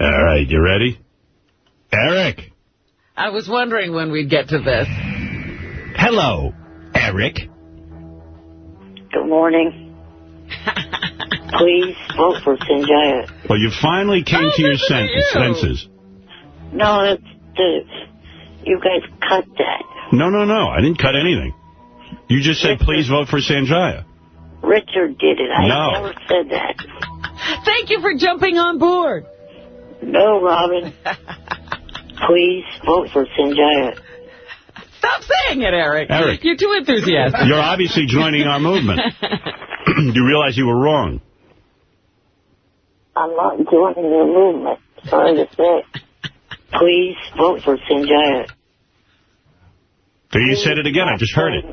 All right, you ready? Eric. I was wondering when we'd get to this. Hello, Eric. Good morning. Please vote for Sanjaya. Well, you finally came to your senses. No, you guys cut that. No. I didn't cut anything. You just said, please vote for Sanjaya. Richard did it. I No. never said that. Thank you for jumping on board. No, Robin. Please vote for Sanjaya. Stop saying it, Eric. Eric. You're too enthusiastic. You're obviously joining our movement. You realize you were wrong. I'm not joining your movement. Sorry to say. Please vote for Sanjaya. So you said it again. I just heard it.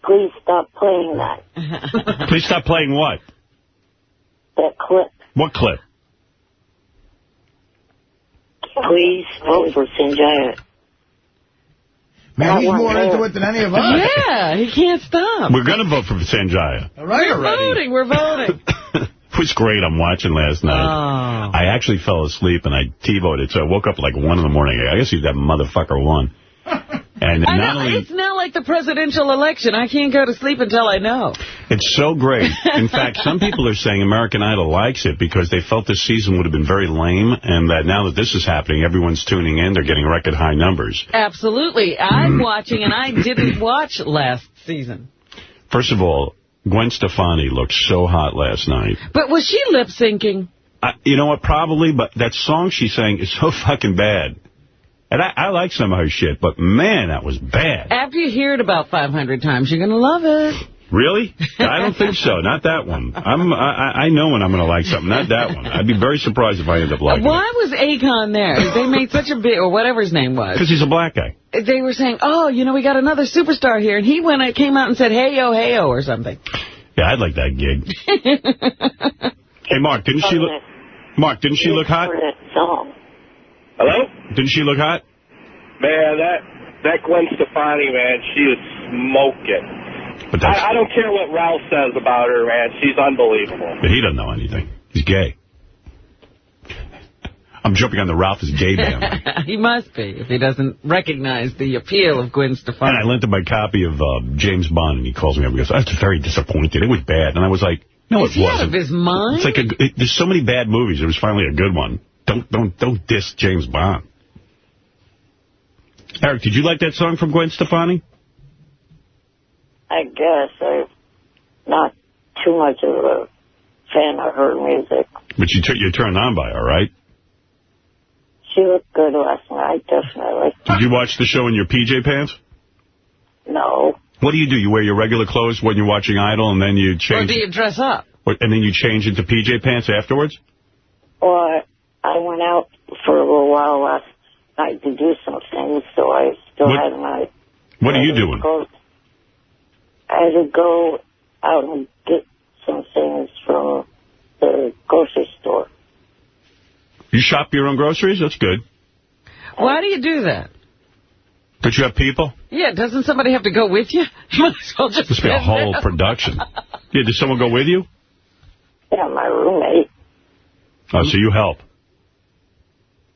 Please stop playing that. Please stop playing what? That clip. What clip? Please vote for Sanjaya. Man, he's more into it than any of us. Yeah, he can't stop. We're going to vote for Sanjaya. All right, already. We're voting. It was great. I'm watching last night. Oh. I actually fell asleep, and I TiVoed, so I woke up at like 1 in the morning. I guess that motherfucker won. And I not know, only, it's now like the presidential election. I can't go to sleep until I know. It's so great. In fact, some people are saying American Idol likes it because they felt this season would have been very lame, and that now that this is happening, everyone's tuning in. They're getting record high numbers. Absolutely. I'm watching, and I didn't watch last season. First of all, Gwen Stefani looked so hot last night. But was she lip-syncing? You know what, probably, but that song she sang is so fucking bad. And I like some of her shit, but man, that was bad. After you hear it about 500 times, you're going to love it. Really? I don't think so. Not that one. I know when I'm going to like something. Not that one. I'd be very surprised if I end up liking it. Why was Akon there? They made such a big, or whatever his name was. Because he's a black guy. They were saying, oh, you know, we got another superstar here. And he came out and said, hey-yo, hey-yo, or something. Yeah, I'd like that gig. Hey, Mark, didn't she look hot? Hello? Didn't she look hot? Man, that Gwen Stefani, man, she is smoking. But I don't care what Ralph says about her, man. She's unbelievable. But he doesn't know anything. He's gay. I'm jumping on the Ralph is gay bandwagon. He must be, if he doesn't recognize the appeal of Gwen Stefani. And I lent him my copy of James Bond, and he calls me up and goes, I was very disappointed. It was bad. And I was like, no, it wasn't. Is he out of his mind? It's like there's so many bad movies. It was finally a good one. Don't diss James Bond. Eric, did you like that song from Gwen Stefani? I guess. I'm not too much of a fan of her music. But you're turned on by her, right? She looked good last night, definitely. Did you watch the show in your PJ pants? No. What do? You wear your regular clothes when you're watching Idol, and then you change... Or do you dress up? And then you change into PJ pants afterwards? Well, I went out for a little while last night to do some things, so I still had my... What are you doing? I had to go out and get some things from the grocery store. You shop your own groceries? That's good. Why do you do that? Don't you have people? Yeah, doesn't somebody have to go with you? You might as well just... Must be a whole production. Yeah, does someone go with you? Yeah, my roommate. Oh, so you help.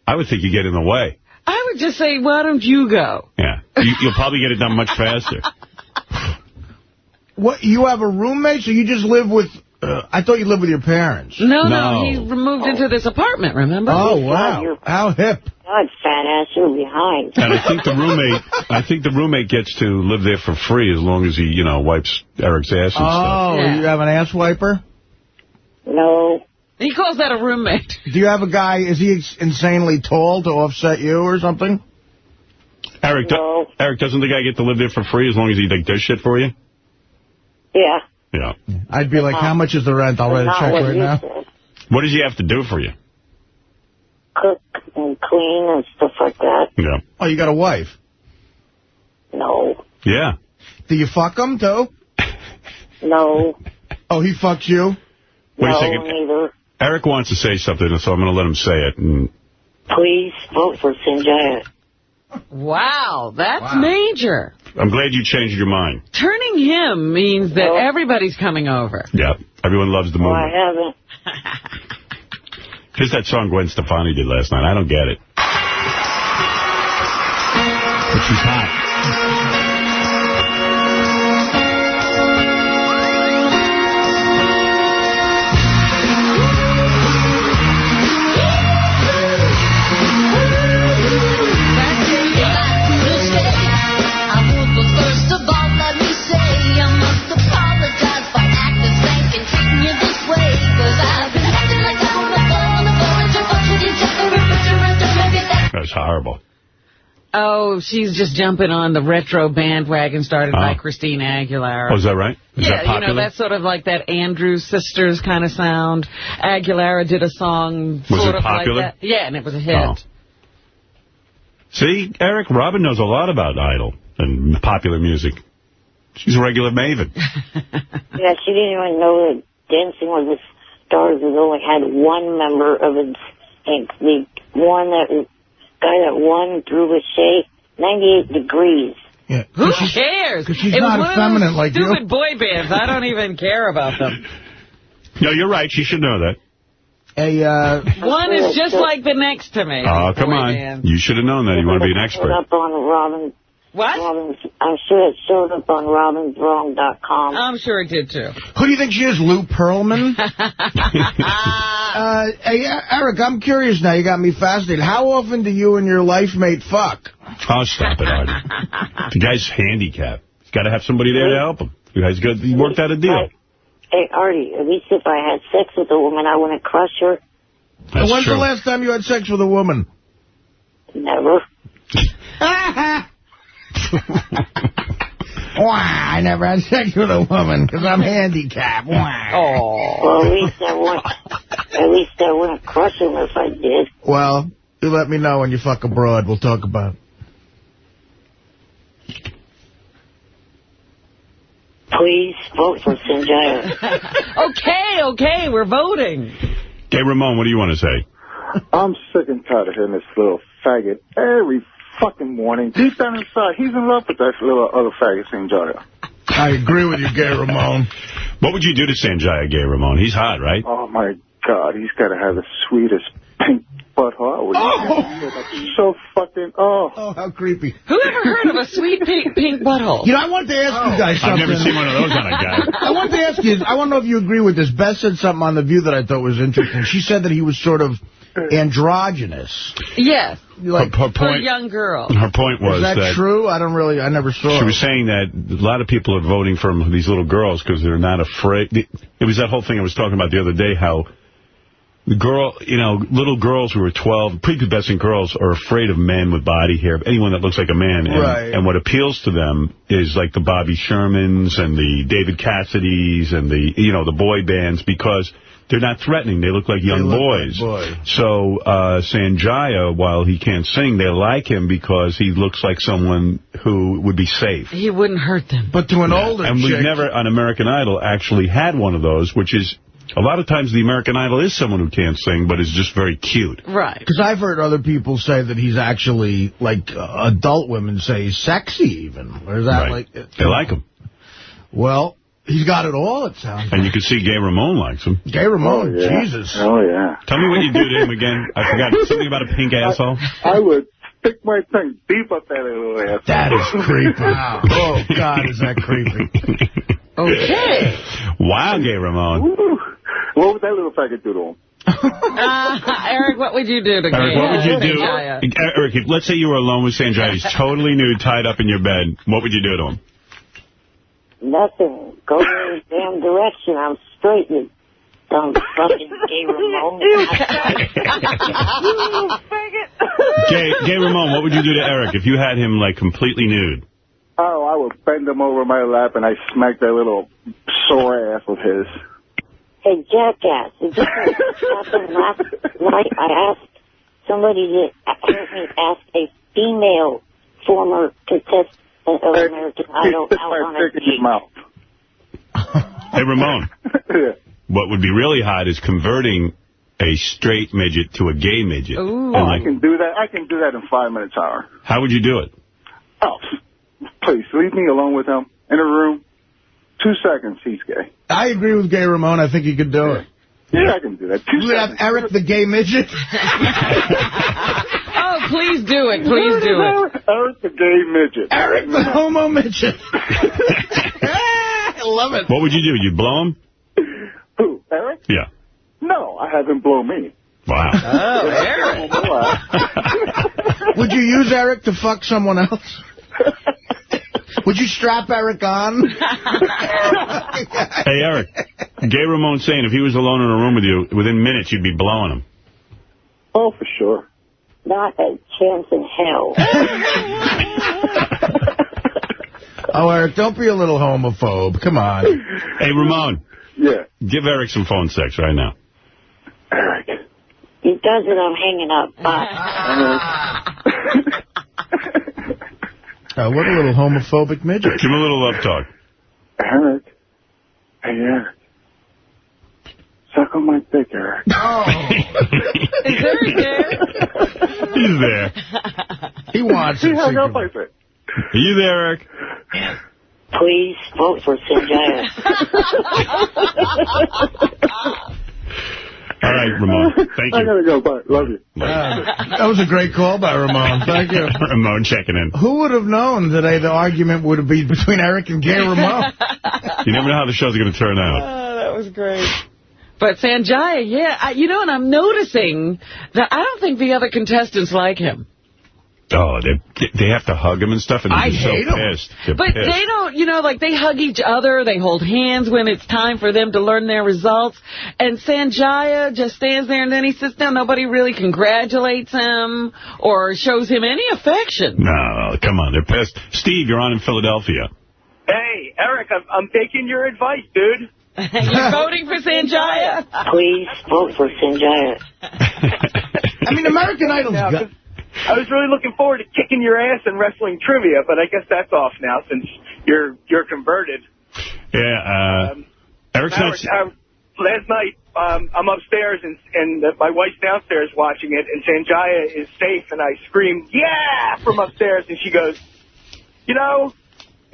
I would think you get in the way. I would just say, why don't you go? Yeah. You'll probably get it done much faster. What? You have a roommate, so you just live with... I thought you lived with your parents. No, he moved into this apartment, remember? Oh, wow. How hip. God, fat ass, you're behind. And I think the roommate gets to live there for free as long as he, wipes Eric's ass and stuff. Oh, Yeah. You have an ass wiper? No. He calls that a roommate. Do you have a guy, is he insanely tall to offset you or something? Eric, No. Eric, doesn't the guy get to live there for free as long as he does shit for you? Yeah. Yeah. I'd be like, how much is the rent? I'll write a check right now. Said. What does he have to do for you? Cook and clean and stuff like that. Yeah. Oh, you got a wife? No. Yeah. Do you fuck him, too? No. Oh, he fucks you? Wait a No, second. neither. Eric wants to say something, so I'm going to let him say it. Please vote for Sanjaya. Wow, that's major. I'm glad you changed your mind. Turning him means that everybody's coming over. Yeah. Everyone loves the movement. I haven't. Here's that song Gwen Stefani did last night. I don't get it. But she's hot. That's horrible. Oh, she's just jumping on the retro bandwagon started by Christina Aguilera. Oh, is that right? Is that popular? You know, that's sort of like that Andrews Sisters kind of sound. Aguilera did a song sort of popular? like that. Yeah, and it was a hit. Oh. See, Eric, Robin knows a lot about Idol and popular music. She's a regular maven. Yeah, she didn't even know that Dancing with the Stars has only had one member of its ink. The one that guy that won Drew Lachey, 98 Degrees. Yeah. Who cares? Because she's not effeminate like you. Stupid boy bands. I don't even care about them. No, you're right. She should know that. One is just like the next to me. Oh, come on. Band. You should have known that. You want to be an expert. Up on Robin. What? I'm sure it showed up on robinswrong.com. I'm sure it did, too. Who do you think she is, Lou Pearlman? Hey, Eric, I'm curious now. You got me fascinated. How often do you and your life mate fuck? Oh, stop it, Artie. The guy's handicapped. He's got to have somebody there to help him. You guys he worked out a deal. Hey, Artie, at least if I had sex with a woman, I wouldn't crush her. When's the last time you had sex with a woman? Never. I never had sex with a woman because I'm handicapped. Oh. Well, at least I wouldn't crush him if I did. Well, you let me know when you fuck abroad. We'll talk about it. Please vote for Sanjaya. Okay, we're voting. Hey, Ramon, what do you want to say? I'm sick and tired of hearing this little faggot every fucking morning. Deep down inside, he's in love with that little other faggot, Sanjaya. I agree with you, Gay Ramon. What would you do to Sanjaya, Gay Ramon? He's hot, right? Oh, my God. He's got to have the sweetest pink butthole. That's so fucking, Oh, how creepy. Who ever heard of a sweet pink butthole? You know, I wanted to ask you guys something. I've never seen one of those on a guy. I wanted to ask you, I want to know if you agree with this. Beth said something on The View that I thought was interesting. She said that he was sort of androgynous. Yes. Like, her point, for a young girl. Her point was that... Is that true? I never saw it. She was saying that a lot of people are voting for these little girls because they're not afraid. It was that whole thing I was talking about the other day, how little girls who are 12, prepubescent girls are afraid of men with body hair, anyone that looks like a man. Right. And what appeals to them is like the Bobby Shermans and the David Cassidys and the boy bands, because they're not threatening. They look like young boys. So Sanjaya, while he can't sing, they like him because he looks like someone who would be safe. He wouldn't hurt them. But to an older And we've never, on American Idol, actually had one of those, which is... A lot of times the American Idol is someone who can't sing, but is just very cute. Right. Because I've heard other people say that he's actually, like, adult women say he's sexy even. Or is that like... They like him. Well, he's got it all, it sounds like. And you can see Gay Ramon likes him. Gay Ramon, Jesus. Oh, yeah. Tell me what you do to him again. I forgot. Something about a pink asshole? I would stick my tongue deep up that little ass. That is creepy. Wow. Oh, God, is that creepy. Okay. Wow, Gay Ramon. Ooh. What would that little faggot do to him? Eric, what would you do to Eric, what would you do? Sanjaya? Eric, let's say you were alone with Sanjaya. He's totally nude, tied up in your bed. What would you do to him? Nothing. Go in the damn direction. I'm straight, you dumb fucking Gay Ramon. Gay Ramon, what would you do to Eric if you had him, like, completely nude? Oh, I would bend him over my lap and I smack that little sore ass of his. Hey, jackass, is this what happened last night? I asked somebody to help me ask a female former contestant of American Idol out on a date. Hey, Ramon. Yeah. What would be really hot is converting a straight midget to a gay midget. Ooh. I can do that. I can do that in 5 minutes, hour. How would you do it? Oh, please, leave me alone with him in a room. 2 seconds, he's gay. I agree with Gay Ramon. I think he could do it. Yeah, I can do that. You would have Eric the gay midget? Oh, please do it. Please do it. Eric the gay midget. Eric the homo midget. I love it. What would you do? You'd blow him? Who, Eric? Yeah. No, I have him blow me. Wow. Oh, Eric. Would you use Eric to fuck someone else? Would you strap Eric on? Hey, Eric. Gay Ramon's saying if he was alone in a room with you, within minutes you'd be blowing him. Oh, for sure. Not a chance in hell. Oh, Eric, don't be a little homophobe. Come on. Hey, Ramon. Yeah. Give Eric some phone sex right now. Eric. He does it, I'm hanging up. What a little homophobic midget. Give him a little love talk. Eric. Hey, Eric. Suck on my dick, Eric. Oh. Is Eric there? He's there. He wants it. He hung up, I said. Are you there, Eric? Please vote for Sanjaya. All right, Ramon. Thank you. I gotta go. Bye. Love you. That was a great call by Ramon. Thank you. Ramon checking in. Who would have known today the argument would have been between Eric and Gay Ramon? You never know how the show's going to turn out. Oh, that was great. But Sanjaya, yeah, and I'm noticing that I don't think the other contestants like him. Oh, they have to hug him and stuff, and they're so pissed. But they don't, like they hug each other, they hold hands when it's time for them to learn their results. And Sanjaya just stands there and then he sits down. Nobody really congratulates him or shows him any affection. No, come on, they're pissed. Steve, you're on in Philadelphia. Hey, Eric, I'm taking your advice, dude. You're voting for Sanjaya? Please vote for Sanjaya. I mean, American Idol's got... I was really looking forward to kicking your ass in wrestling trivia, but I guess that's off now since you're converted. Yeah, Eric's not... Last night, I'm upstairs, and my wife's downstairs watching it, and Sanjaya is safe, and I scream, yeah, from upstairs, and she goes,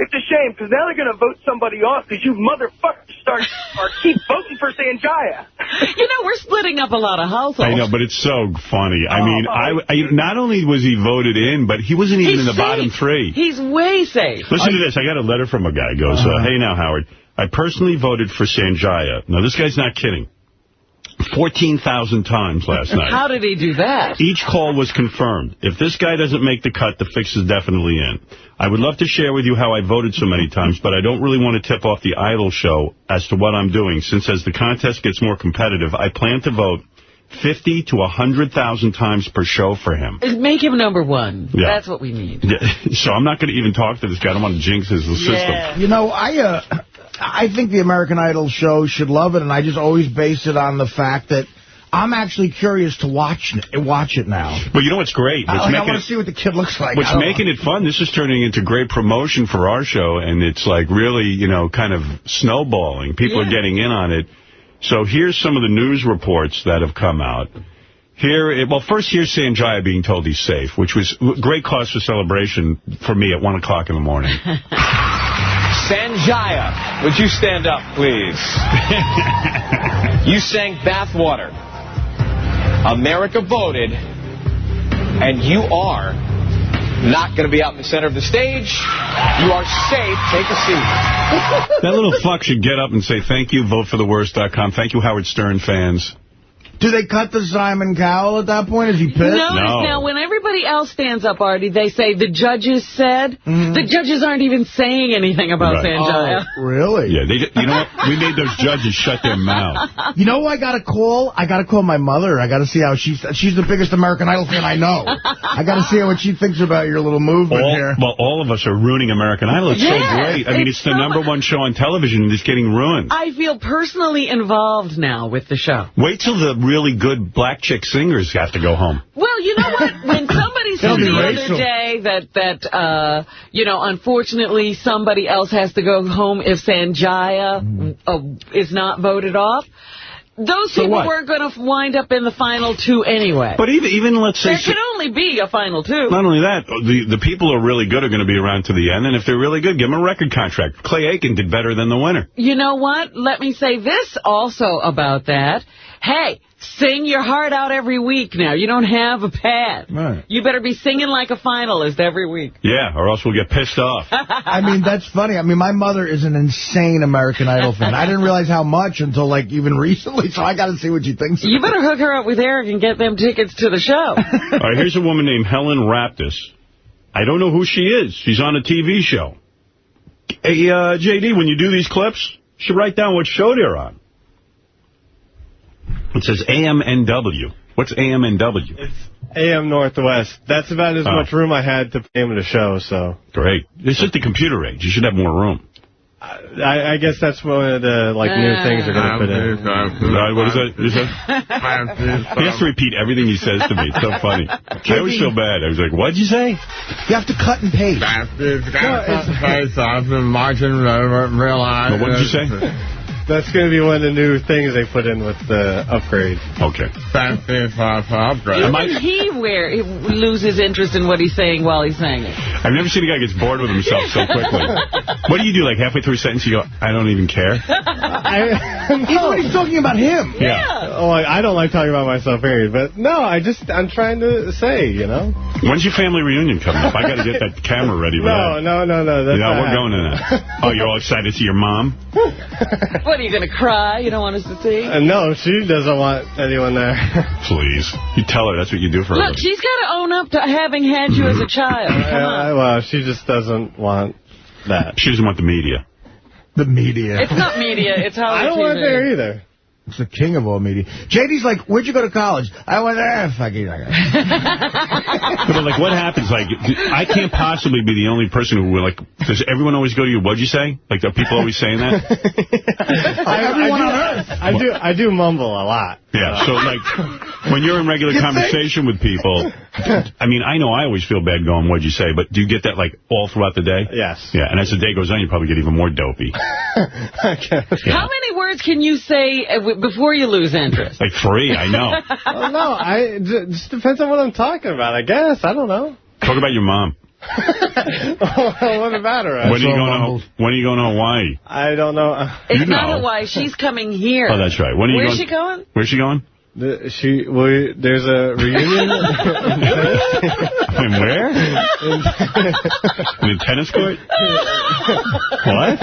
it's a shame, because now they're going to vote somebody off, because you motherfuckers keep voting for Sanjaya. We're splitting up a lot of households. I know, but it's so funny. I mean, not only was he voted in, but he wasn't even in the bottom three. He's way safe. Listen to this. I got a letter from a guy. He goes, hey now, Howard, I personally voted for Sanjaya. Now, this guy's not kidding. 14,000 times last night. How did he do that? Each call was confirmed. If this guy doesn't make the cut, the fix is definitely in. I would love to share with you how I voted so many times, but I don't really want to tip off the Idol show as to what I'm doing, since as the contest gets more competitive, I plan to vote 50 to 100,000 times per show for him. Make him number one. Yeah. That's what we need. Yeah. So I'm not going to even talk to this guy. I don't want to jinx his system. I think the American Idol show should love it, and I just always base it on the fact that I'm actually curious to watch it now. But you know what's great? I want to see what the kid looks like. What's making it fun, this is turning into great promotion for our show, and it's like really, kind of snowballing. People are getting in on it. So here's some of the news reports that have come out. First, here's Sanjaya being told he's safe, which was great cause for celebration for me at 1 o'clock in the morning. Sanjaya, would you stand up, please? You sang Bathwater. America voted, and you are not going to be out in the center of the stage. You are safe. Take a seat. That little fuck should get up and say, thank you, votefortheworst.com. Thank you, Howard Stern fans. Do they cut the Simon Cowell at that point? Is he pissed? No. Now, when everybody else stands up, Artie, they say the judges said. The judges aren't even saying anything about Sanjaya. Oh, really? Yeah, you know what? We made those judges shut their mouth. You know who I got to call? I got to call my mother. I got to see how she's the biggest American Idol fan I know. I got to see what she thinks about your little movement here. Well, all of us are ruining American Idol. It's so great. I mean, it's the #1 show on television, and it's getting ruined. I feel personally involved now with the show. Wait till the really good black chick singers have to go home. Well, you know what? When somebody said the other day that unfortunately somebody else has to go home if Sanjaya is not voted off, those people weren't going to wind up in the final 2 anyway. But even let's say... There can only be a final 2. Not only that, the people who are really good are going to be around to the end, and if they're really good, give them a record contract. Clay Aiken did better than the winner. You know what? Let me say this also about that. Hey, sing your heart out every week now. You don't have a pad. Right. You better be singing like a finalist every week. Yeah, or else we'll get pissed off. I mean, that's funny. I mean, my mother is an insane American Idol fan. I didn't realize how much until, like, even recently, so I got to see what she thinks. You better hook her up with Eric and get them tickets to the show. All right, here's a woman named Helen Raptis. I don't know who she is. She's on a TV show. Hey, J.D., when you do these clips, you should write down what show they're on. It says AMNW. What's AMNW? It's AM Northwest. That's about as much room I had to name the show, so. Great. This is the computer age. You should have more room. I guess that's one of the, like, new things they're going to put in. What is that? He has to repeat everything he says to me. It's so funny. I always feel bad. I was like, what'd you say? You have to cut and paste. What did you say? That's going to be one of the new things they put in with the upgrade. Okay. Even he loses interest in what he's saying while he's saying it. I've never seen a guy gets bored with himself so quickly. What do you do? Like halfway through a sentence, you go, I don't even care? Even when he's talking about him. Yeah. Oh, I don't like talking about myself, period. But no, I'm trying to say, you know. When's your family reunion coming up? I got to get that camera ready for that. No. We're going to that. Oh, you're all excited to see your mom? What, are you going to cry? You don't want us to see? No, she doesn't want anyone there. Please. You tell her that's what you do for her. Look, she's got to own up to having had you as a child. Come on. Well, she just doesn't want that. She doesn't want the media. The media. It's not media. It's Hollywood. I don't want it there either. It's the king of all media. JD's like, where'd you go to college? I went there. But like, what happens? Like, I can't possibly be the only person who, like, does everyone always go to you? What'd you say? Like, are people always saying that? Everyone on Earth. I do mumble a lot. Yeah, so, like, when you're in regular conversation with people, I mean, I know I always feel bad going, what'd you say? But do you get that, like, all throughout the day? Yes. Yeah, and as the day goes on, you probably get even more dopey. Okay. Yeah. How many words can you say before you lose interest? Like 3, I know. Well, no, it just depends on what I'm talking about, I guess. I don't know. Talk about your mom. What about her? When are you going to Hawaii? I don't know. It's not Hawaii. She's coming here. Oh, that's right. Where's she going? Where's she going? There's a reunion. And where? In a tennis court? What?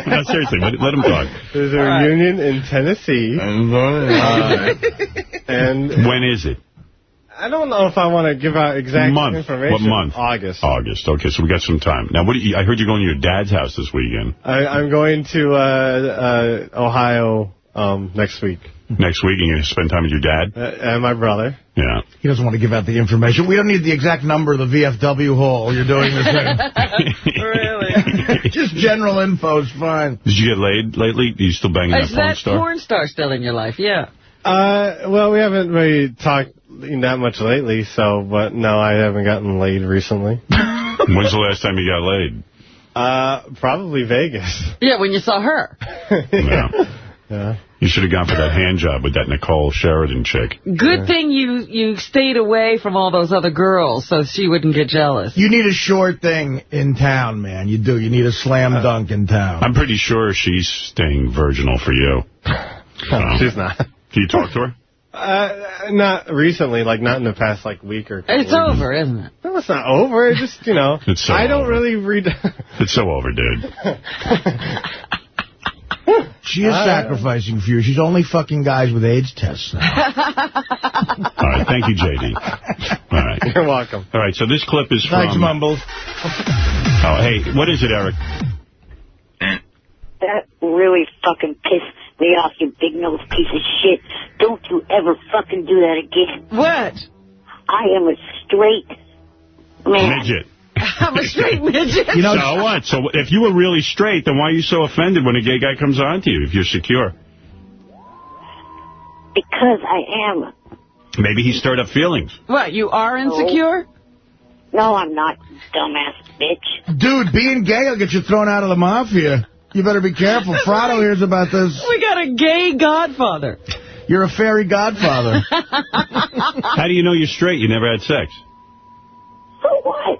No, seriously, let him talk. There's a reunion in Tennessee. And when is it? I don't know if I want to give out exact information. What month? August. August. Okay, so we got some time. Now, I heard you're going to your dad's house this weekend. I'm going to Ohio next week. Next week, you're going to spend time with your dad? And my brother. Yeah. He doesn't want to give out the information. We don't need the exact number of the VFW hall you're doing this in. Really? Just general info is fine. Did you get laid lately? Are you still banging that porn star? Is that porn star still in your life? Yeah. Well, we haven't really talked that much lately, but no, I haven't gotten laid recently. When's the last time you got laid? Probably Vegas. Yeah, when you saw her. Yeah. You should have gone for that hand job with that Nicole Sheridan chick. Good thing you stayed away from all those other girls so she wouldn't get jealous. You need a short thing in town, man. You do. You need a slam dunk in town. I'm pretty sure she's staying virginal for you. She's not. Do you talk to her? Not recently, not in the past, week or two. It's over, isn't it? No, it's not over. It's just, It's so I don't over. Really read... It's so over, dude. She is sacrificing for you. She's only fucking guys with AIDS tests now. All right, thank you, J.D. All right. You're welcome. All right, so this clip is from... Thanks, Mumbles. Oh, hey, what is it, Eric? That really fucking pissed me off, you big nose piece of shit. Don't you ever fucking do that again. What? I am a straight man. Midget. I'm a straight midget. So what? So if you were really straight, then why are you so offended when a gay guy comes on to you if you're secure? Because I am. Maybe he stirred up feelings. What, you are insecure? No, I'm not, dumbass bitch. Dude, being gay will get you thrown out of the mafia. You better be careful. Frado hears about this. We got a gay godfather. You're a fairy godfather. How do you know you're straight? You never had sex. So what?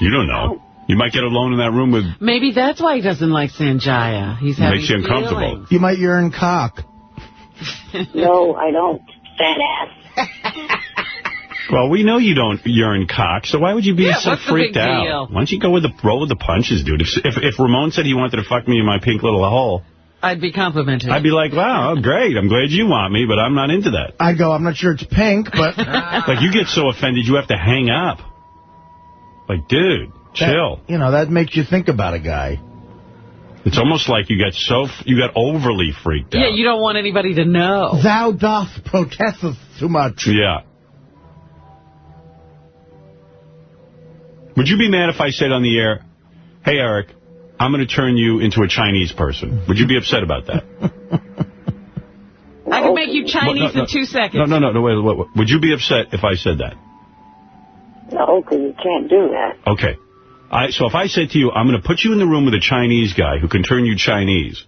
You don't know. You might get alone in that room with... Maybe that's why he doesn't like Sanjaya. He's having makes you uncomfortable. feelings. You might urine cock. No, I don't. Fat ass. Well, we know you don't urine cock, so why would you be so freaked out? Deal? Why don't you go with the roll with the punches, dude? If Ramon said he wanted to fuck me in my pink little hole, I'd be complimented. I'd be like, wow, great. I'm glad you want me, but I'm not into that. I'd go, I'm not sure it's pink, but... Like, you get so offended, you have to hang up. Like, dude, chill. That makes you think about a guy. It's almost like you got overly freaked out. Yeah, you don't want anybody to know. Thou doth protesteth too much. Yeah. Would you be mad if I said on the air, hey, Eric, I'm going to turn you into a Chinese person? Would you be upset about that? I can make you Chinese in 2 seconds. No, wait. Would you be upset if I said that? No, because you can't do that. Okay. So if I said to you, I'm going to put you in the room with a Chinese guy who can turn you Chinese,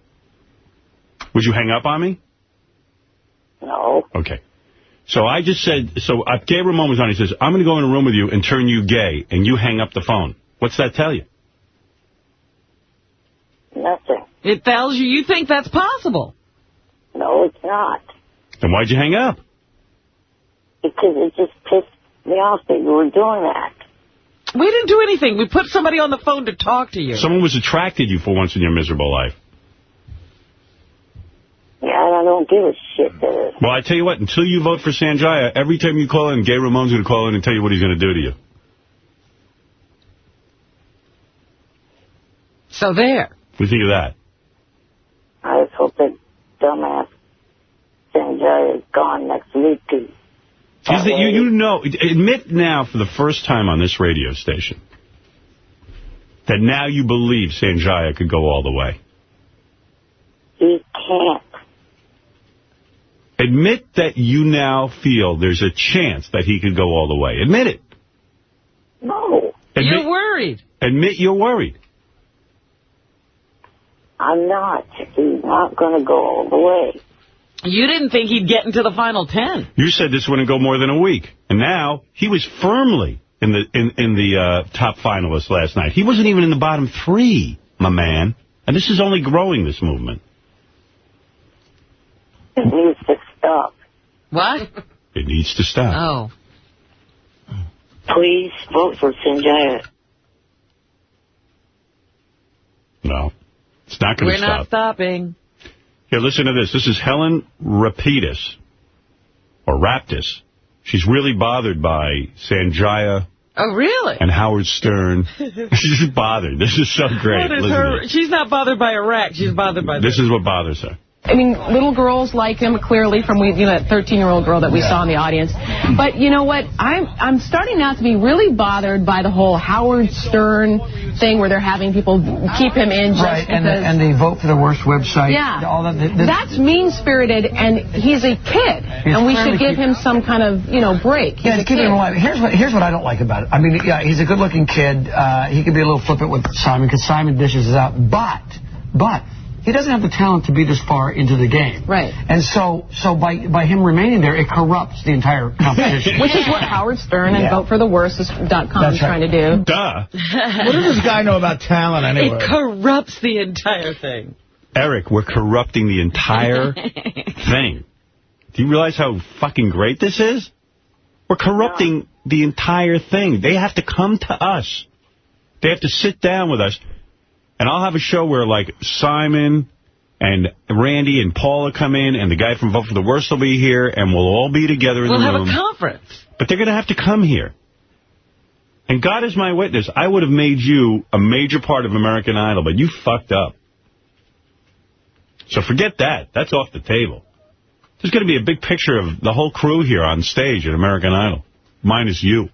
would you hang up on me? No. Okay. So I just said, Gay Ramon was on, he says, I'm going to go in a room with you and turn you gay, and you hang up the phone. What's that tell you? Nothing. It tells you think that's possible. No, it's not. Then why'd you hang up? Because it just pissed me off that you were doing that. We didn't do anything. We put somebody on the phone to talk to you. Someone was attracted to you for once in your miserable life. Yeah, I don't give a shit. Well, I tell you what, until you vote for Sanjaya, every time you call in, Gay Ramon's going to call in and tell you what he's going to do to you. So there. What do you think of that? I just hope that dumbass Sanjaya is gone next week. You know, admit now for the first time on this radio station that now you believe Sanjaya could go all the way. He can't. Admit that you now feel there's a chance that he could go all the way. Admit it. No. You're worried. Admit you're worried. I'm not. He's not going to go all the way. You didn't think he'd get into the final 10. You said this wouldn't go more than a week. And now he was firmly in the top finalists last night. He wasn't even in the bottom 3, my man. And this is only growing, this movement. It needs to stop. What? It needs to stop. Oh. Please vote for Sanjaya. No. It's not going to stop. We're not stopping. Here, listen to this. This is Helen Rapidis, or Raptis. She's really bothered by Sanjaya. Oh, really? And Howard Stern. She's bothered. This is so great. She's not bothered by Iraq. She's bothered by this. This is what bothers her. I mean, little girls like him, clearly, from that 13-year-old girl that we saw in the audience. But you know what? I'm starting now to be really bothered by the whole Howard Stern thing where they're having people keep him in just right, because... and the Vote for the Worst website. Yeah. All that, that's mean-spirited, and he's a kid. And we should give him some kind of, break. Yeah, to keep him alive. Here's what I don't like about it. I mean, yeah, he's a good-looking kid. He could be a little flippant with Simon, because Simon dishes it out. But... he doesn't have the talent to be this far into the game. Right. And so by him remaining there, it corrupts the entire competition. Which is what Howard Stern and VoteForTheWorst.com is trying to do. Duh. What does this guy know about talent anyway? It corrupts the entire thing. Eric, we're corrupting the entire thing. Do you realize how fucking great this is? We're corrupting the entire thing. They have to come to us. They have to sit down with us. And I'll have a show where, like, Simon and Randy and Paula come in, and the guy from Vote for the Worst will be here, and we'll all be together in the room. We'll have a conference. But they're going to have to come here. And God is my witness. I would have made you a major part of American Idol, but you fucked up. So forget that. That's off the table. There's going to be a big picture of the whole crew here on stage at American Idol, minus you.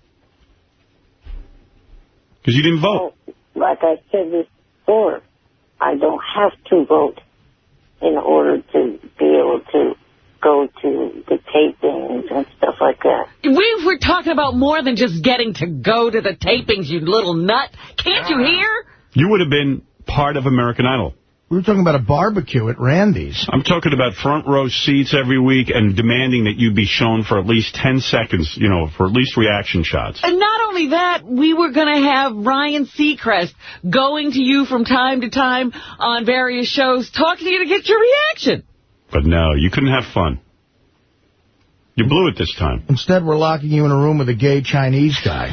Because you didn't vote. Like I said before, I don't have to vote in order to be able to go to the tapings and stuff like that. We were talking about more than just getting to go to the tapings, you little nut. Can't you hear? You would have been part of American Idol. We were talking about a barbecue at Randy's. I'm talking about front row seats every week and demanding that you be shown for at least 10 seconds, you know, for at least reaction shots. And not only that, we were going to have Ryan Seacrest going to you from time to time on various shows, talking to you to get your reaction. But no, you couldn't have fun. You blew it this time. Instead, we're locking you in a room with a gay Chinese guy.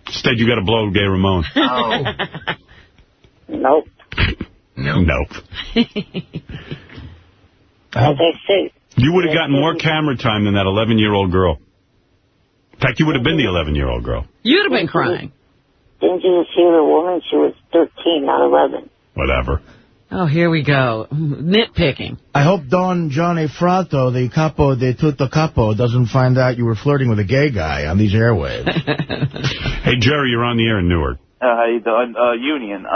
Instead, you got to blow Gay Ramon. Oh. Nope. Nope. As I say. You would have gotten more camera time than that 11-year-old girl. In fact, you would have been the 11-year-old girl. You'd have been crying. Didn't you see the woman? She was 13, not 11. Whatever. Oh, here we go. Nitpicking. I hope Don Johnny Frato, the capo de tutto capo, doesn't find out you were flirting with a gay guy on these airwaves. Hey, Jerry, you're on the air in Newark. How you doing? Union.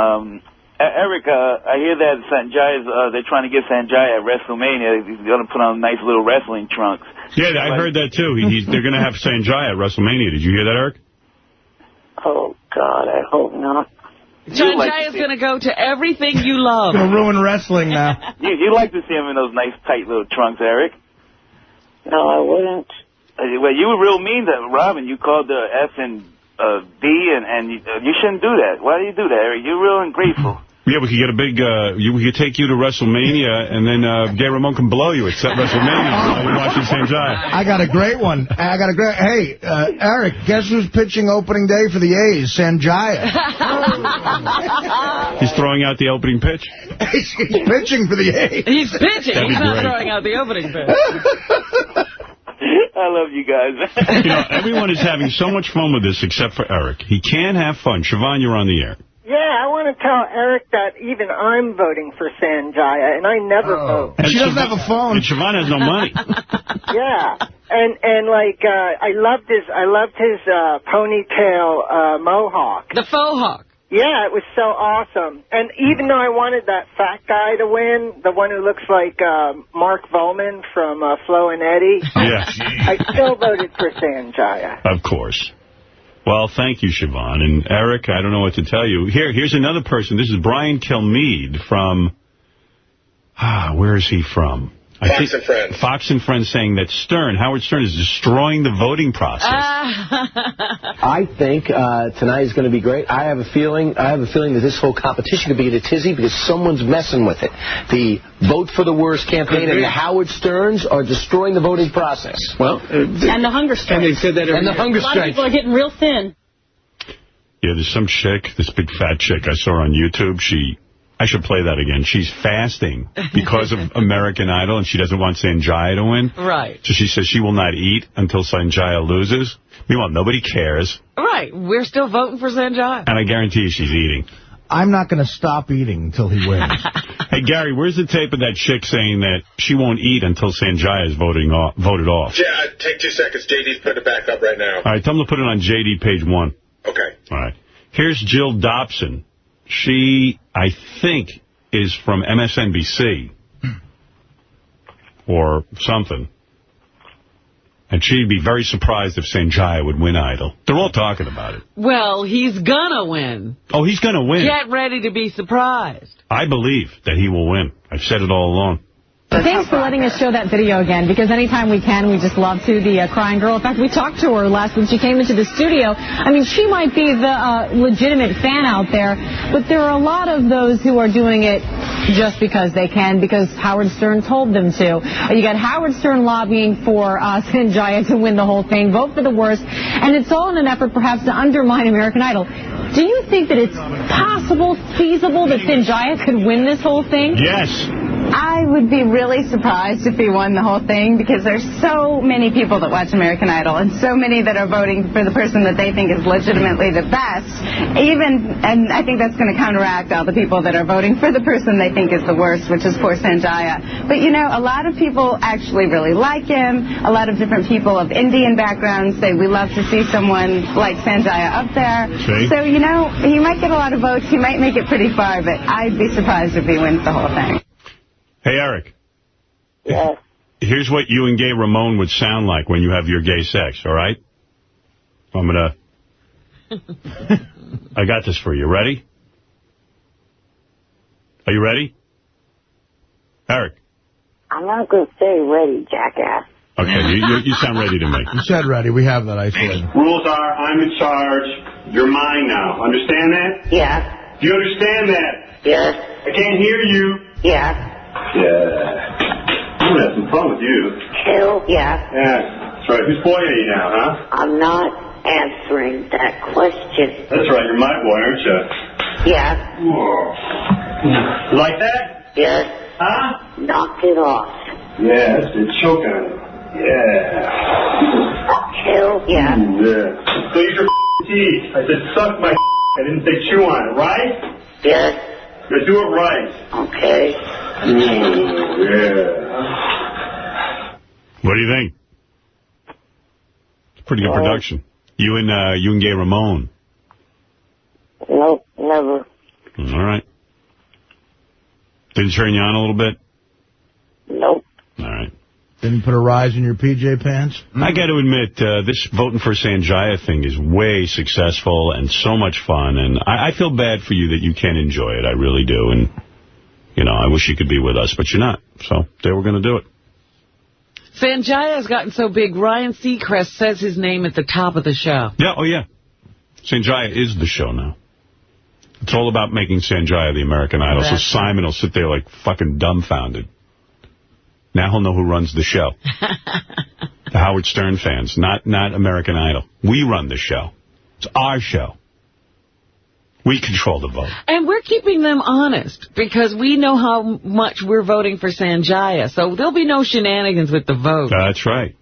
Eric, I hear that Sanjaya's, they're trying to get Sanjaya at WrestleMania. He's going to put on nice little wrestling trunks. Yeah, I heard that, too. They're going to have Sanjaya at WrestleMania. Did you hear that, Eric? Oh, God, I hope not. Sanjaya's going to go to everything you love. Going to ruin wrestling now. You like to see him in those nice, tight little trunks, Eric. No, I wouldn't. Well, you were real mean to Robin. You called the F and D, and you shouldn't do that. Why do you do that, Eric? You're real ungrateful. Yeah, we could get a big, we could take you to WrestleMania, and then Gay Ramon can blow you at WrestleMania while you're watching Sanjaya. I got a great one. Hey, Eric, guess who's pitching opening day for the A's? Sanjaya. He's throwing out the opening pitch? He's pitching for the A's. He's pitching. He's not great. throwing out the opening pitch. I love you guys. You know, everyone is having so much fun with this except for Eric. He can't have fun. Siobhan, you're on the air. Yeah, I want to tell Eric that even I'm voting for Sanjaya, and I never vote. And she doesn't have a phone. And Siobhan has no money. Yeah, and like I loved his ponytail mohawk. The faux hawk. Yeah, it was so awesome. And even though I wanted that fat guy to win, the one who looks like Mark Volman from Flo and Eddie, Yeah. I still voted for Sanjaya. Of course. Well, thank you, Siobhan. And Eric, I don't know what to tell you. Here's another person. This is Brian Kilmeade from, where is he from? Fox and Friends. Fox and Friends saying that Howard Stern is destroying the voting process. I think tonight is going to be great. I have a feeling that this whole competition could be in a tizzy because someone's messing with it. The Vote for the Worst campaign and the Howard Sterns are destroying the voting process. Well, and the hunger strike. And they said that every year. A lot of people are getting real thin. Yeah, there's some chick, this big fat chick I saw on YouTube. I should play that again. She's fasting because of American Idol, and she doesn't want Sanjaya to win. Right. So she says she will not eat until Sanjaya loses. Meanwhile, nobody cares. Right. We're still voting for Sanjaya. And I guarantee you she's eating. I'm not going to stop eating until he wins. Hey, Gary, where's the tape of that chick saying that she won't eat until Sanjaya is voted off? Yeah, take 2 seconds. JD's putting it back up right now. All right, tell him to put it on JD page 1. Okay. All right. Here's Jill Dobson. She, I think, is from MSNBC or something. And she'd be very surprised if Sanjaya would win Idol. They're all talking about it. Well, he's gonna win. Oh, he's gonna win. Get ready to be surprised. I believe that he will win. I've said it all along. Thanks for letting us show that video again, because anytime we can, we just love to. The crying girl. In fact, we talked to her last when she came into the studio. I mean, she might be the legitimate fan out there, but there are a lot of those who are doing it just because they can, because Howard Stern told them to. You got Howard Stern lobbying for Sanjaya to win the whole thing, vote for the worst, and it's all in an effort perhaps to undermine American Idol. Do you think that it's possible, feasible, that Sanjaya could win this whole thing? Yes. I would be really surprised if he won the whole thing, because there's so many people that watch American Idol and so many that are voting for the person that they think is legitimately the best. And I think that's going to counteract all the people that are voting for the person they think is the worst, which is poor Sanjaya. But, you know, a lot of people actually really like him. A lot of different people of Indian backgrounds say we love to see someone like Sanjaya up there. See? So, you know, he might get a lot of votes. He might make it pretty far, but I'd be surprised if he wins the whole thing. Hey, Eric. Yes. Here's what you and Gay Ramon would sound like when you have your gay sex, all right? I'm going to... I got this for you. Ready? Are you ready? Eric? I'm not going to say ready, jackass. Okay, you sound ready to me. You said ready. We have that isolated. Rules are, I'm in charge. You're mine now. Understand that? Yes. Do you understand that? Yes. I can't hear you. Yes. Yeah. I'm going to have some fun with you. Hell yes. Yeah, that's right. Whose boy are you now, huh? I'm not answering that question. That's right. You're my boy, aren't you? Yes. Whoa. Like that? Yes. Huh? Knock it off. Yeah, that's it. Choke on it. Yeah. Hell yeah. Yeah. So use your teeth. I said suck my I didn't say chew on it, right? Yes. Now do it right. Okay. Yeah. What do you think? It's pretty good production. You and Gay Ramon. Nope, never. All right. Didn't turn you on a little bit? Nope. All right. Didn't put a rise in your PJ pants? I got to admit, this voting for Sanjaya thing is way successful and so much fun. And I feel bad for you that you can't enjoy it. I really do. And, you know, I wish you could be with us, but you're not. So they were going to do it. Sanjaya has gotten so big, Ryan Seacrest says his name at the top of the show. Yeah, oh yeah. Sanjaya is the show now. It's all about making Sanjaya the American Idol. So Simon will sit there like fucking dumbfounded. Now he'll know who runs the show. The Howard Stern fans, not American Idol. We run the show. It's our show. We control the vote. And we're keeping them honest because we know how much we're voting for Sanjaya. So there'll be no shenanigans with the vote. That's right.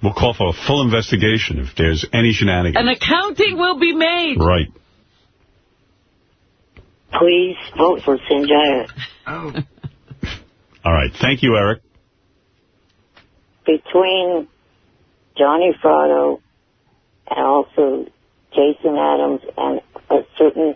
We'll call for a full investigation if there's any shenanigans. An accounting will be made. Right. Please vote for Sanjaya. Oh. All right. Thank you, Eric. Between Johnny Fratto and also Jason Adams and a certain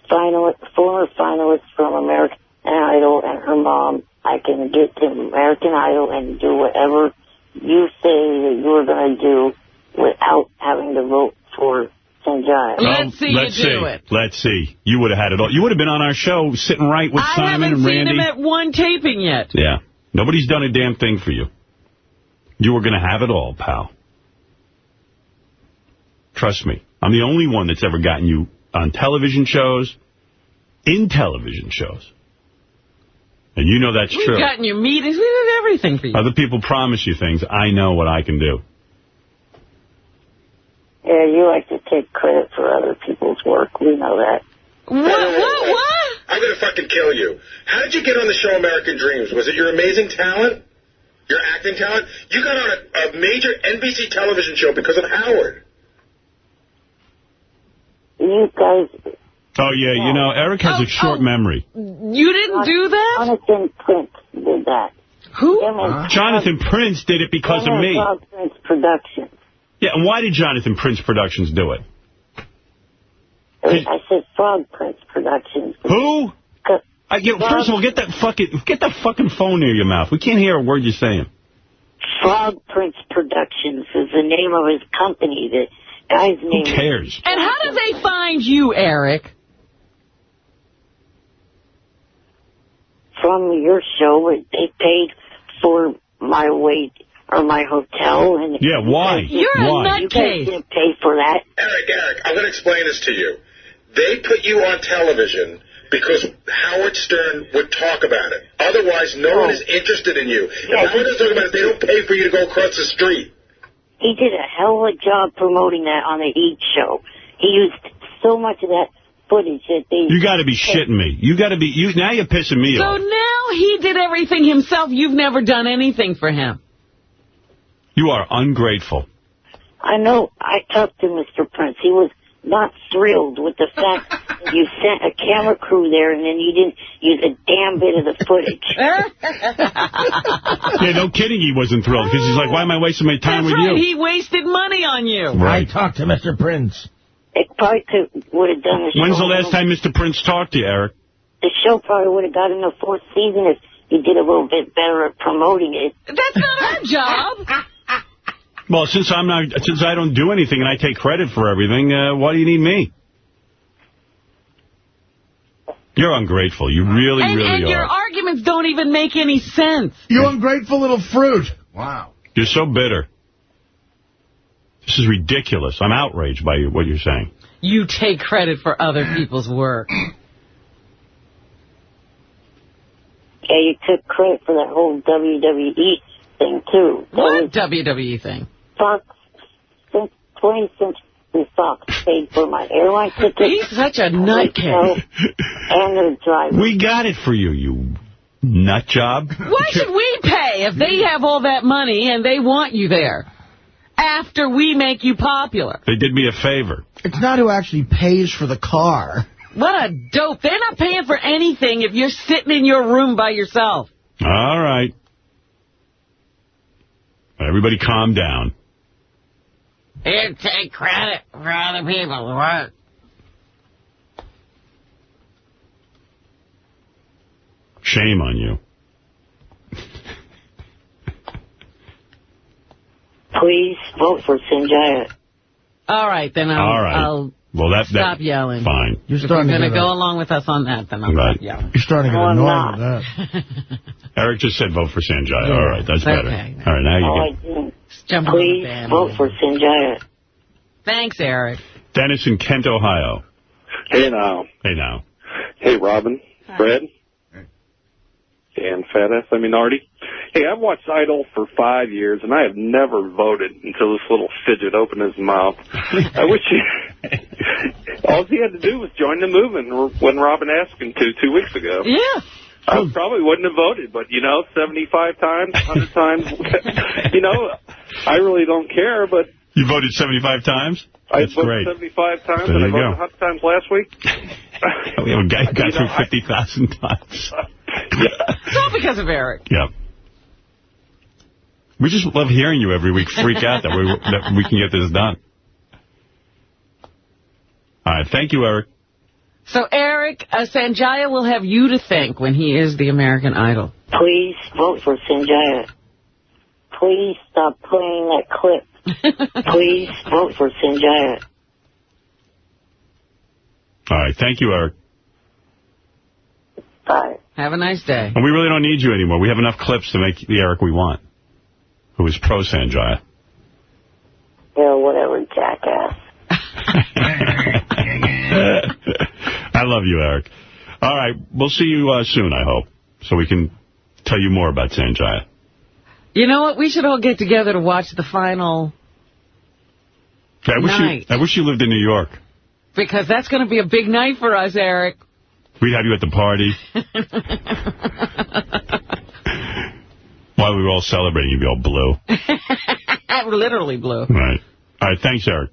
former finalist from American Idol and her mom, I can get to American Idol and do whatever you say that you're going to do without having to vote for Sanjaya. Let's see you do it. Let's see. You would have had it all. You would have been on our show sitting right with Simon and Randy. I haven't seen him at one taping yet. Yeah. Nobody's done a damn thing for you. You were going to have it all, pal. Trust me. I'm the only one that's ever gotten you on television shows, in television shows. And you know that's true. We've gotten you meetings. We did everything for you. Other people promise you things. I know what I can do. Yeah, you like to take credit for other people's work. We know that. What? I'm going to fucking kill you. How did you get on the show American Dreams? Was it your amazing talent? Your acting talent? You got on a major NBC television show because of Howard. You guys... Oh, yeah, you know, Eric has a short memory. You didn't do that? Jonathan Prince did that. Who? Jonathan Prince did it because of me. Prince Productions. Yeah, and why did Jonathan Prince Productions do it? I said Frog Prince Productions. Who? First of all, get that fucking phone near your mouth. We can't hear a word you're saying. Frog Prince Productions is the name of his company. The guy's name. Who cares? And how do they find you, Eric? From your show, they paid for my wait or my hotel. And yeah, why? You're a nutcase. You guys didn't pay for that. Eric, I'm going to explain this to you. They put you on television because Howard Stern would talk about it. Otherwise, no one is interested in you. Yeah, if Howard is talking about it, they don't pay for you to go across the street. He did a hell of a job promoting that on the Eat Show. He used so much of that footage that they... You got to be shitting me. Now you're pissing me off. So now he did everything himself. You've never done anything for him. You are ungrateful. I know. I talked to Mr. Prince. He was not thrilled with the fact that you sent a camera crew there and then you didn't use a damn bit of the footage. Yeah, no kidding, he wasn't thrilled because he's like, why am I wasting my time with you? He wasted money on you. Right. I talked to Mr. Prince. It probably would have done the show. When's the last time Mr. Prince talked to you, Eric? The show probably would have gotten a 4th season if you did a little bit better at promoting it. That's not our job. Well, since I don't do anything and I take credit for everything, why do you need me? You're ungrateful. You really, really and are. your arguments don't even make any sense. You ungrateful little fruit. Wow. You're so bitter. This is ridiculous. I'm outraged by what you're saying. You take credit for other people's work. Yeah, you took credit for that whole WWE thing, too. What WWE thing? Fox, since 20 Century Fox paid for my airline ticket. He's such a nutcase. And their driver. We got it for you, you nut job. Why should we pay if they have all that money and they want you there after we make you popular? They did me a favor. It's not who actually pays for the car. What a dope. They're not paying for anything if you're sitting in your room by yourself. All right. Everybody calm down. You take credit for other people's work. Shame on you. Please vote for Sanjaya. All right, then I'll stop yelling. Fine. You're If you're going to go along with us on that, then I'll stop yelling. You're starting to get annoyed with that. Eric just said vote for Sanjaya. All right, that's better. Okay. All right, now you Jump Please on the vote for Sanjaya. Thanks, Eric. Dennis in Kent, Ohio. Hey, now. Hey, now. Hey, Robin. Fred. And Fat Ass, Artie. Hey, I've watched Idol for 5 years, and I have never voted until this little fidget opened his mouth. I wish all he had to do was join the movement when Robin asked him to 2 weeks ago. Yeah. I probably wouldn't have voted, but, 75 times, 100 times, I really don't care, but... You voted 75 times? That's voted 75 times, There and I you voted go. 100 times last week. We have a guy who got through 50,000 times. It's all because of Eric. Yeah. We just love hearing you every week freak out that we can get this done. All right. Thank you, Eric. So, Eric, Sanjaya will have you to thank when he is the American Idol. Please vote for Sanjaya. Please stop playing that clip. Please vote for Sanjaya. All right. Thank you, Eric. Bye. Have a nice day. And we really don't need you anymore. We have enough clips to make the Eric we want, who is pro Sanjaya. Yeah, whatever, jackass. I love you, Eric. All right. We'll see you soon, I hope, so we can tell you more about Sanjaya. You know what? We should all get together to watch the final night. I wish you lived in New York. Because that's going to be a big night for us, Eric. We'd have you at the party. While we were all celebrating, you'd be all blue. Literally blue. Right. All right. Thanks, Eric.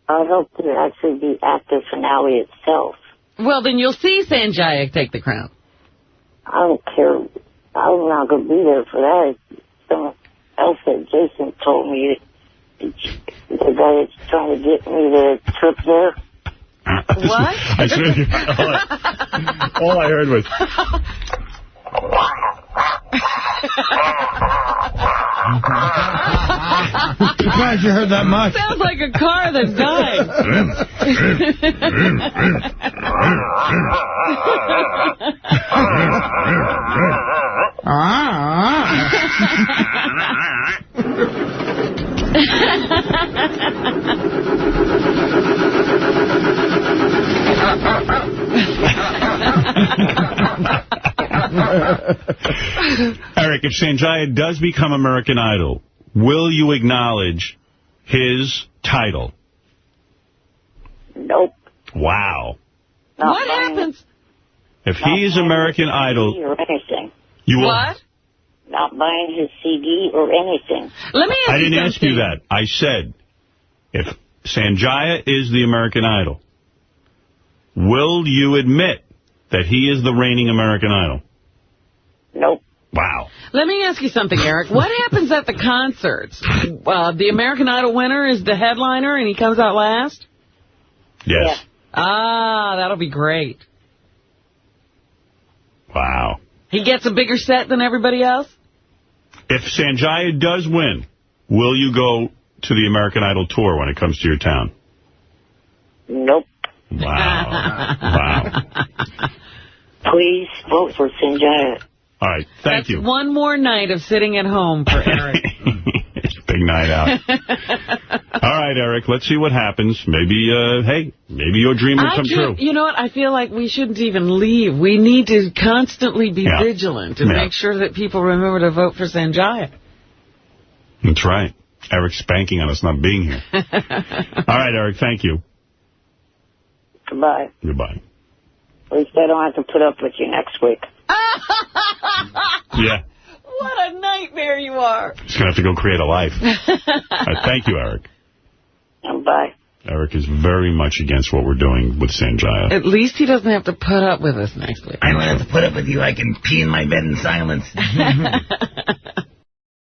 I hope to actually be at the finale itself. Well, then you'll see Sanjaya take the crown. I don't care. I'm not going to be there for that. Someone else that Jason told me, the guy that's trying to get me the trip there. What? All I heard was... Surprised you heard that much. Sounds like a car that's dying. Eric, if Sanjaya does become American Idol, will you acknowledge his title? Nope. Wow. What happens? If he is American Idol, Or anything. you will... What? Not buying his CD or anything. Let me ask I you didn't ask you that. I said, if Sanjaya is the American Idol, will you admit that he is the reigning American Idol? Nope. Wow. Let me ask you something, Eric. What happens at the concerts? The American Idol winner is the headliner and he comes out last? Yes. Yeah. Ah, that'll be great. Wow. He gets a bigger set than everybody else? If Sanjaya does win, will you go to the American Idol tour when it comes to your town? Nope. Wow. Wow. please vote for Sanjaya. All right, thank you. One more night of sitting at home for Eric. Big night out. All right, Eric, let's see what happens. Maybe, maybe your dream will come true. You know what? I feel like we shouldn't even leave. We need to constantly be vigilant and make sure that people remember to vote for Sanjaya. That's right. Eric's banking on us not being here. All right, Eric, thank you. Goodbye. Goodbye. At least I don't have to put up with you next week. Yeah. What a nightmare you are. He's going to have to go create a life. All right, thank you, Eric. Bye. Eric is very much against what we're doing with Sanjaya. At least he doesn't have to put up with us next week. I don't have to put up with you. I can pee in my bed in silence.